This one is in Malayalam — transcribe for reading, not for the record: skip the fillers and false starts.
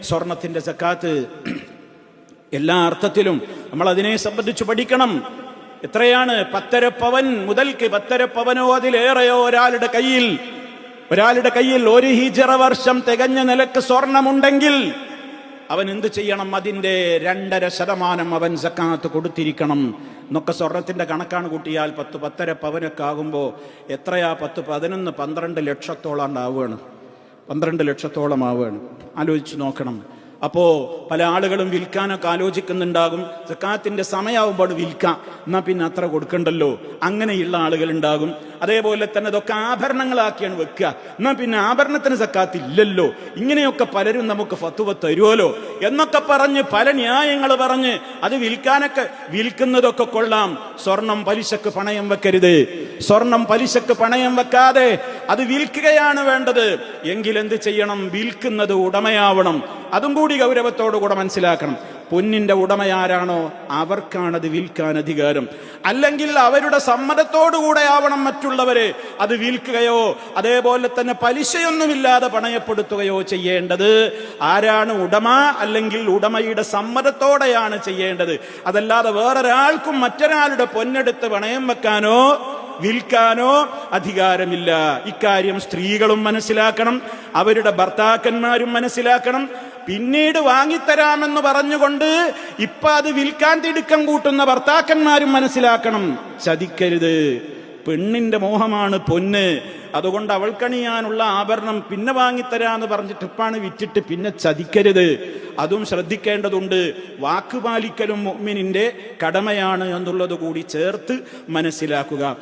സ്വർണത്തിന്റെ സക്കാത്ത് എല്ലാ അർത്ഥത്തിലും നമ്മൾ അതിനെ സംബന്ധിച്ച് പഠിക്കണം. എത്രയാണ്? 1.5 പവൻ മുതൽക്ക് 1.5 പവനോ അതിലേറെയോ ഒരാളുടെ കയ്യിൽ 1 ഹിജ്റ വർഷം തികഞ്ഞ നിലക്ക് സ്വർണമുണ്ടെങ്കിൽ അവൻ എന്ത് ചെയ്യണം? അതിന്റെ 2.5% അവൻ സക്കാത്ത് കൊടുത്തിരിക്കണം എന്നൊക്കെ സ്വർണത്തിന്റെ കണക്കാണ് കൂട്ടിയാൽ 10-10.5 പവനൊക്കെ ആകുമ്പോൾ എത്രയാ? 10, 11, 12 ലക്ഷത്തോളം ആവുകയാണ്. 12 ലക്ഷത്തോളം ആവുകയാണ്. ആലോചിച്ച് നോക്കണം. അപ്പോ പല ആളുകളും വിൽക്കാനൊക്കെ ആലോചിക്കുന്നുണ്ടാകും. സക്കാത്തിന്റെ സമയമാകുമ്പോൾ വിൽക്കാം, എന്നാ പിന്നെ അത്ര കൊടുക്കണ്ടല്ലോ, അങ്ങനെയുള്ള ആളുകൾ ഉണ്ടാകും. അതേപോലെ തന്നെ ഇതൊക്കെ ആഭരണങ്ങളാക്കിയാണ് വെക്കുക, എന്നാ പിന്നെ ആഭരണത്തിന് സക്കാത്ത് ഇല്ലല്ലോ, ഇങ്ങനെയൊക്കെ പലരും നമുക്ക് ഫത്വ തരുമല്ലോ എന്നൊക്കെ പറഞ്ഞ് പല ന്യായങ്ങൾ പറഞ്ഞ് അത് വിൽക്കുന്നതൊക്കെ കൊള്ളാം. സ്വർണം പലിശക്ക് പണയം വെക്കരുത്. സ്വർണം പലിശക്ക് പണയം വെക്കാതെ അത് വിൽക്കുകയാണ് വേണ്ടത്. എങ്കിൽ എന്ത് ചെയ്യണം? വിൽക്കുന്നത് ഉടമയാവണം. അതും കൂടി ഗൗരവത്തോടുകൂടെ മനസ്സിലാക്കണം. പൊന്നിന്റെ ഉടമയാരാണോ അവർക്കാണത് വിൽക്കാൻ അധികാരം. അല്ലെങ്കിൽ അവരുടെ സമ്മതത്തോടുകൂടെ ആവണം മറ്റുള്ളവരെ അത് വിൽക്കുകയോ അതേപോലെ തന്നെ പലിശയൊന്നുമില്ലാതെ പണയപ്പെടുത്തുകയോ ചെയ്യേണ്ടത്. ആരാണ് ഉടമ? അല്ലെങ്കിൽ ഉടമയുടെ സമ്മതത്തോടെയാണ് ചെയ്യേണ്ടത്. അതല്ലാതെ വേറൊരാൾക്കും മറ്റൊരാളുടെ പൊന്നെടുത്ത് പണയം വെക്കാനോ വിൽക്കാനോ അധികാരമില്ല. ഇക്കാര്യം സ്ത്രീകളും മനസ്സിലാക്കണം, അവരുടെ ഭർത്താക്കന്മാരും മനസ്സിലാക്കണം. പിന്നീട് വാങ്ങിത്തരാമെന്ന് പറഞ്ഞുകൊണ്ട് ഇപ്പൊ അത് വിൽക്കാൻ തിടുക്കം കൂട്ടുന്ന ഭർത്താക്കന്മാരും മനസ്സിലാക്കണം. ചതിക്കരുത്. പെണ്ണിന്റെ മോഹമാണ് പൊന്ന്. അതുകൊണ്ട് അവൾക്കണിയാനുള്ള ആഭരണം പിന്നെ വാങ്ങിത്തരാന്ന് പറഞ്ഞിട്ട് ഇപ്പാണ് വിറ്റിട്ട് പിന്നെ ചതിക്കരുത്. അതും ശ്രദ്ധിക്കേണ്ടതുണ്ട്. വാക്കുപാലിക്കലും മുഅ്മിനിന്റെ കടമയാണ് എന്നുള്ളത് കൂടി ചേർത്ത് മനസ്സിലാക്കുക.